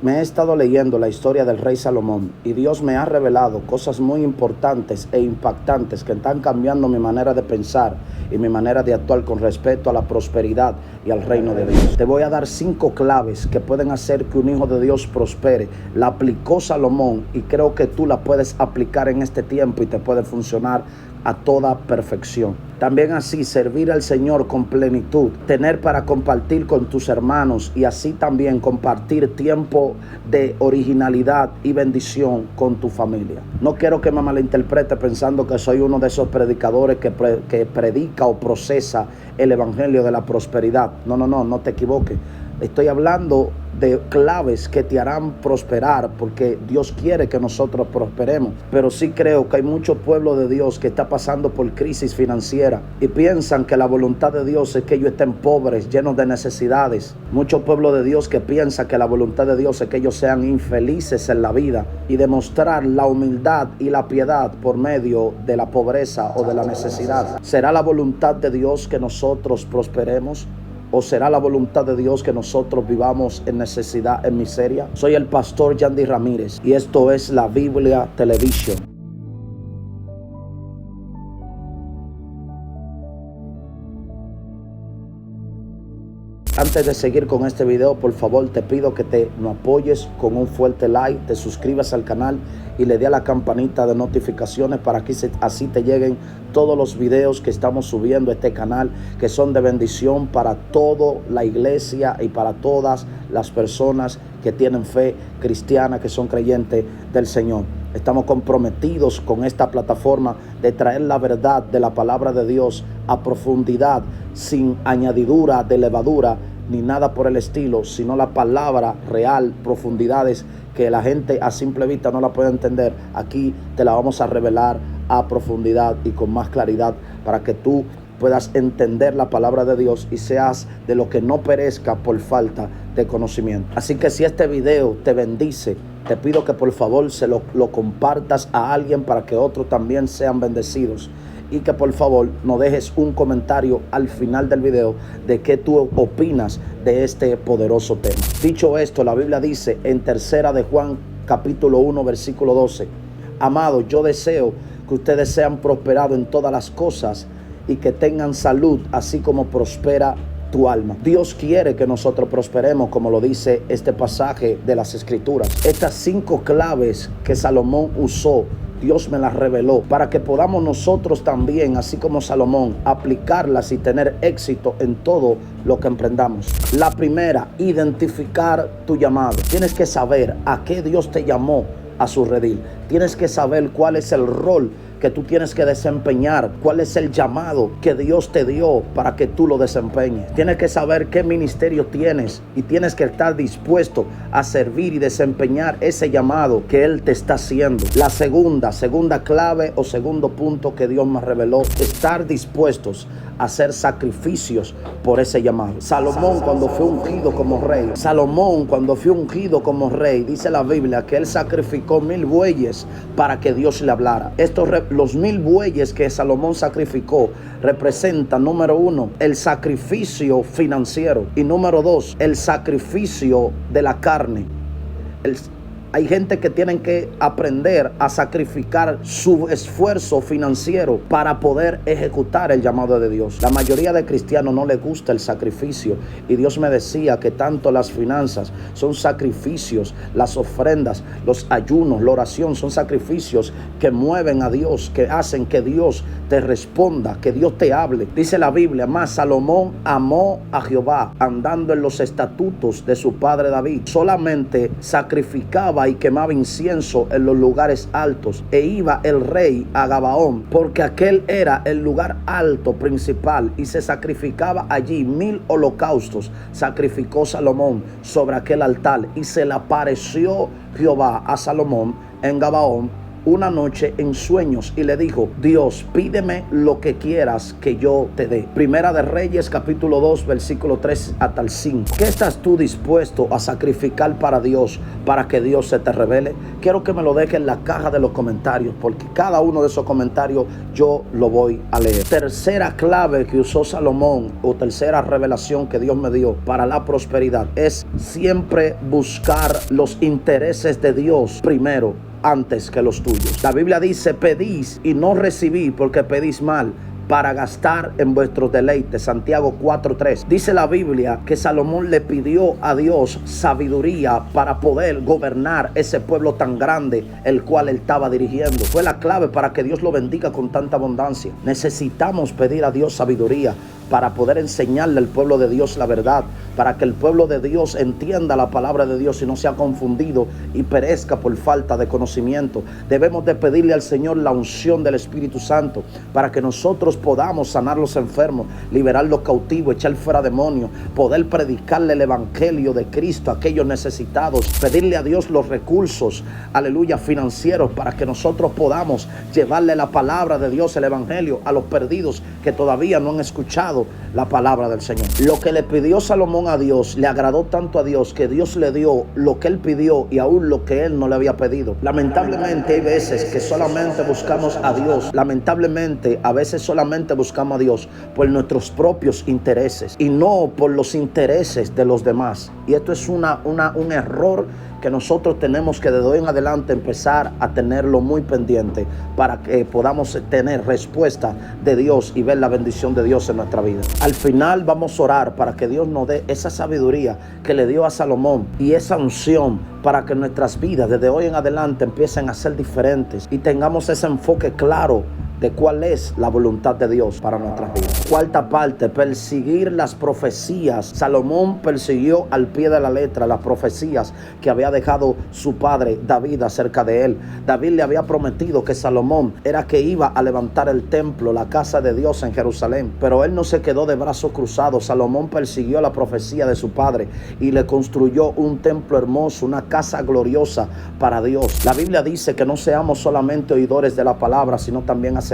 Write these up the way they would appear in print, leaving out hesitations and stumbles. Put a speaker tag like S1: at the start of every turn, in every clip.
S1: Me he estado leyendo la historia del rey Salomón y Dios me ha revelado cosas muy importantes e impactantes que están cambiando mi manera de pensar y mi manera de actuar con respecto a la prosperidad y al reino de Dios. Te voy a dar 5 claves que pueden hacer que un hijo de Dios prospere. La aplicó Salomón y creo que tú la puedes aplicar en este tiempo y te puede funcionar a toda perfección. También así servir al Señor con plenitud, tener para compartir con tus hermanos y así también compartir tiempo de originalidad y bendición con tu familia. No quiero que me malinterprete pensando que soy uno de esos predicadores que predica o procesa el evangelio de la prosperidad. No te equivoques. Estoy hablando de claves que te harán prosperar, porque Dios quiere que nosotros prosperemos. Pero sí creo que hay mucho pueblo de Dios que está pasando por crisis financiera y piensan que la voluntad de Dios es que ellos estén pobres, llenos de necesidades. Mucho pueblo de Dios que piensa que la voluntad de Dios es que ellos sean infelices en la vida y demostrar la humildad y la piedad por medio de la pobreza o de la necesidad. ¿Será la voluntad de Dios que nosotros prosperemos? ¿O será la voluntad de Dios que nosotros vivamos en necesidad, en miseria? Soy el pastor Yandy Ramírez y esto es la Biblia Televisión. Antes de seguir con este video, por favor te pido que nos apoyes con un fuerte like, te suscribas al canal y le dé a la campanita de notificaciones para que así te lleguen todos los videos que estamos subiendo a este canal, que son de bendición para toda la iglesia y para todas las personas que tienen fe cristiana, que son creyentes del Señor. Estamos comprometidos con esta plataforma de traer la verdad de la palabra de Dios a profundidad, sin añadidura de levadura ni nada por el estilo, sino la palabra real, profundidades que la gente a simple vista no la puede entender. Aquí te la vamos a revelar a profundidad y con más claridad para que tú puedas entender la palabra de Dios y seas de lo que no perezca por falta de conocimiento. Así que si este video te bendice, te pido que por favor lo compartas a alguien para que otros también sean bendecidos. Y que por favor nos dejes un comentario al final del video de qué tú opinas de este poderoso tema. Dicho esto, la Biblia dice en 3 de Juan capítulo 1 versículo 12: Amados, yo deseo que ustedes sean prosperados en todas las cosas y que tengan salud, así como prospera tu alma. Dios quiere que nosotros prosperemos, como lo dice este pasaje de las Escrituras. Estas 5 claves que Salomón usó, Dios me las reveló para que podamos nosotros también, así como Salomón, aplicarlas y tener éxito en todo lo que emprendamos. La primera, identificar tu llamado. Tienes que saber a qué Dios te llamó a su redil. Tienes que saber cuál es el rol que tú tienes que desempeñar, cuál es el llamado que Dios te dio para que tú lo desempeñes. Tienes que saber qué ministerio tienes y tienes que estar dispuesto a servir y desempeñar ese llamado que Él te está haciendo. La segunda clave o segundo punto que Dios me reveló: estar dispuestos a hacer sacrificios por ese llamado. Salomón cuando fue ungido como rey, dice la Biblia que él sacrificó 1000 bueyes para que Dios le hablara. Los 1000 bueyes que Salomón sacrificó representan, número 1, el sacrificio financiero, y número 2, el sacrificio de la carne. Hay gente que tienen que aprender a sacrificar su esfuerzo financiero para poder ejecutar el llamado de Dios. La mayoría de cristianos no les gusta el sacrificio, y Dios me decía que tanto las finanzas son sacrificios, las ofrendas, los ayunos, la oración son sacrificios que mueven a Dios, que hacen que Dios te responda, que Dios te hable. Dice la Biblia: más Salomón amó a Jehová, andando en los estatutos de su padre David. Solamente sacrificaba y quemaba incienso en los lugares altos, e iba el rey a Gabaón, porque aquel era el lugar alto principal, y se sacrificaba allí 1000 holocaustos. Sacrificó Salomón sobre aquel altar, y se le apareció Jehová a Salomón en Gabaón una noche en sueños y le dijo: Dios, pídeme lo que quieras que yo te dé. Primera de Reyes, capítulo 2, versículo 3 hasta el 5. ¿Qué estás tú dispuesto a sacrificar para Dios, para que Dios se te revele? Quiero que me lo dejes en la caja de los comentarios, porque cada uno de esos comentarios yo lo voy a leer. Tercera clave que usó Salomón, o tercera revelación que Dios me dio para la prosperidad, es siempre buscar los intereses de Dios primero, antes que los tuyos. La Biblia dice: pedís y no recibí, porque pedís mal, para gastar en vuestros deleites. Santiago 4:3. Dice la Biblia que Salomón le pidió a Dios sabiduría para poder gobernar ese pueblo tan grande el cual él estaba dirigiendo. Fue la clave para que Dios lo bendiga con tanta abundancia. Necesitamos pedir a Dios sabiduría para poder enseñarle al pueblo de Dios la verdad, para que el pueblo de Dios entienda la palabra de Dios y no sea confundido y perezca por falta de conocimiento. Debemos de pedirle al Señor la unción del Espíritu Santo para que nosotros podamos sanar los enfermos, liberar los cautivos, echar fuera demonios, poder predicarle el evangelio de Cristo a aquellos necesitados, pedirle a Dios los recursos, aleluya, financieros, para que nosotros podamos llevarle la palabra de Dios, el evangelio, a los perdidos que todavía no han escuchado la palabra del Señor. Lo que le pidió Salomón a Dios le agradó tanto a Dios que Dios le dio lo que él pidió y aún lo que él no le había pedido. Lamentablemente hay veces que solamente buscamos a Dios. Lamentablemente a veces solamente buscamos a Dios por nuestros propios intereses y no por los intereses de los demás. Y esto es un error que nosotros tenemos que desde hoy en adelante empezar a tenerlo muy pendiente para que podamos tener respuesta de Dios y ver la bendición de Dios en nuestra vida. Al final vamos a orar para que Dios nos dé esa sabiduría que le dio a Salomón y esa unción para que nuestras vidas desde hoy en adelante empiecen a ser diferentes y tengamos ese enfoque claro de cuál es la voluntad de Dios para nuestras vidas. Cuarta parte, perseguir las profecías. Salomón persiguió al pie de la letra las profecías que había dejado su padre David acerca de él. David le había prometido que Salomón era que iba a levantar el templo, la casa de Dios en Jerusalén, pero él no se quedó de brazos cruzados. Salomón persiguió la profecía de su padre y le construyó un templo hermoso, una casa gloriosa para Dios. La Biblia dice que no seamos solamente oidores de la palabra, sino también hacedores.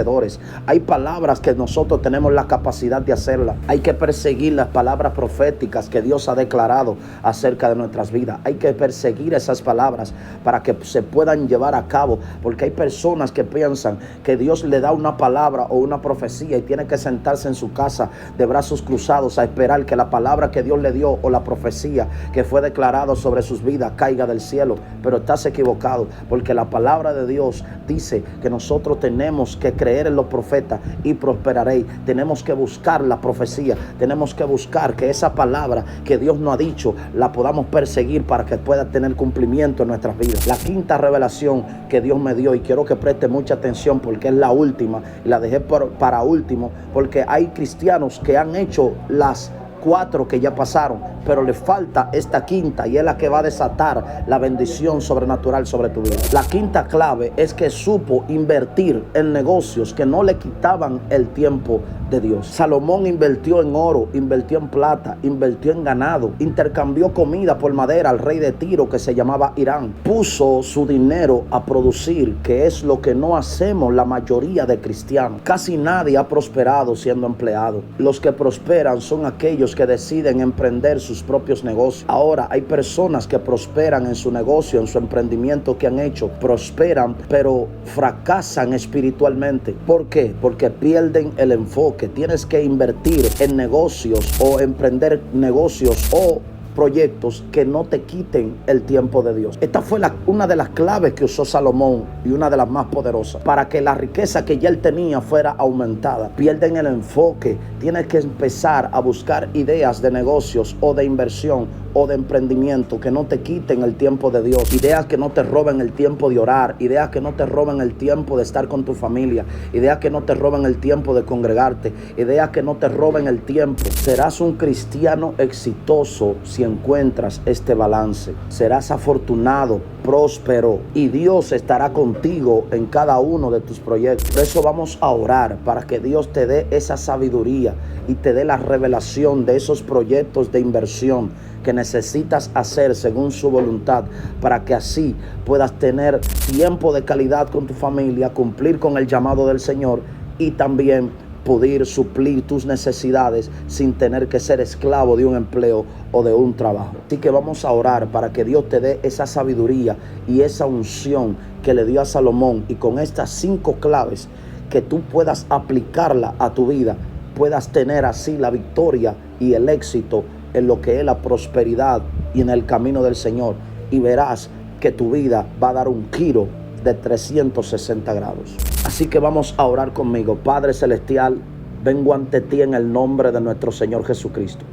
S1: Hay palabras que nosotros tenemos la capacidad de hacerlas. Hay que perseguir las palabras proféticas que Dios ha declarado acerca de nuestras vidas. Hay que perseguir esas palabras para que se puedan llevar a cabo, porque hay personas que piensan que Dios le da una palabra o una profecía y tiene que sentarse en su casa de brazos cruzados a esperar que la palabra que Dios le dio o la profecía que fue declarado sobre sus vidas caiga del cielo. Pero estás equivocado, porque la palabra de Dios dice que nosotros tenemos que creer en los profetas y prosperaréis. Tenemos que buscar la profecía, tenemos que buscar que esa palabra que Dios nos ha dicho la podamos perseguir para que pueda tener cumplimiento en nuestras vidas. La quinta revelación que Dios me dio, y quiero que preste mucha atención porque es la última, y la dejé para último porque hay cristianos que han hecho las 4 que ya pasaron, pero le falta esta quinta y es la que va a desatar la bendición sobrenatural sobre tu vida. La quinta clave es que supo invertir en negocios que no le quitaban el tiempo de Dios. Salomón invirtió en oro, invirtió en plata, invirtió en ganado, intercambió comida por madera al rey de Tiro que se llamaba Irán. Puso su dinero a producir, que es lo que no hacemos la mayoría de cristianos. Casi nadie ha prosperado siendo empleado. Los que prosperan son aquellos que deciden emprender sus propios negocios. Ahora hay personas que prosperan en su negocio, en su emprendimiento que han hecho, prosperan pero fracasan espiritualmente. ¿Por qué? Porque pierden el enfoque. Tienes que invertir en negocios o emprender negocios o proyectos que no te quiten el tiempo de Dios. Esta fue una de las claves que usó Salomón y una de las más poderosas para que la riqueza que ya él tenía fuera aumentada. Pierden el enfoque. Tienes que empezar a buscar ideas de negocios o de inversión o de emprendimiento que no te quiten el tiempo de Dios. Ideas que no te roben el tiempo de orar. Ideas que no te roben el tiempo de estar con tu familia. Ideas que no te roben el tiempo de congregarte. Ideas que no te roben el tiempo. Serás un cristiano exitoso si encuentras este balance. Serás afortunado, próspero y Dios estará contigo en cada uno de tus proyectos. Por eso vamos a orar para que Dios te dé esa sabiduría y te dé la revelación de esos proyectos de inversión que necesitas hacer según su voluntad, para que así puedas tener tiempo de calidad con tu familia, cumplir con el llamado del Señor y también poder suplir tus necesidades sin tener que ser esclavo de un empleo o de un trabajo. Así que vamos a orar para que Dios te dé esa sabiduría y esa unción que le dio a Salomón, y con estas 5 claves que tú puedas aplicarla a tu vida, puedas tener así la victoria y el éxito en lo que es la prosperidad y en el camino del Señor, y verás que tu vida va a dar un giro de 360 grados. Así que vamos a orar conmigo. Padre Celestial, vengo ante ti en el nombre de nuestro Señor Jesucristo,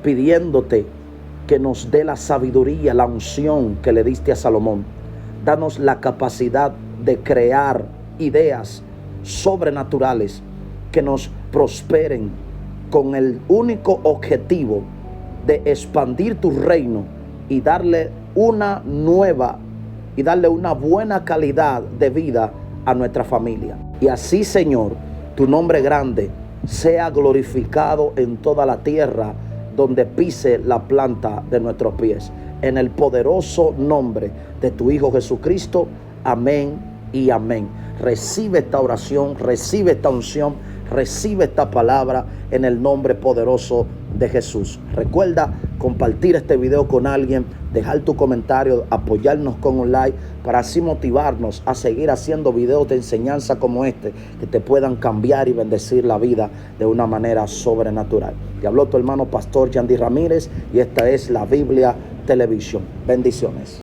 S1: pidiéndote que nos dé la sabiduría, la unción que le diste a Salomón. Danos la capacidad de crear ideas sobrenaturales que nos prosperen con el único objetivo de expandir tu reino y darle una buena calidad de vida a nuestra familia. Y así, Señor, tu nombre grande sea glorificado en toda la tierra donde pise la planta de nuestros pies. En el poderoso nombre de tu Hijo Jesucristo. Amén y amén. Recibe esta oración, recibe esta unción, recibe esta palabra en el nombre poderoso de Jesús. Recuerda compartir este video con alguien, dejar tu comentario, apoyarnos con un like, para así motivarnos a seguir haciendo videos de enseñanza como este, que te puedan cambiar y bendecir la vida de una manera sobrenatural. Te habló tu hermano pastor Yandy Ramírez, y esta es la Biblia Televisión. Bendiciones.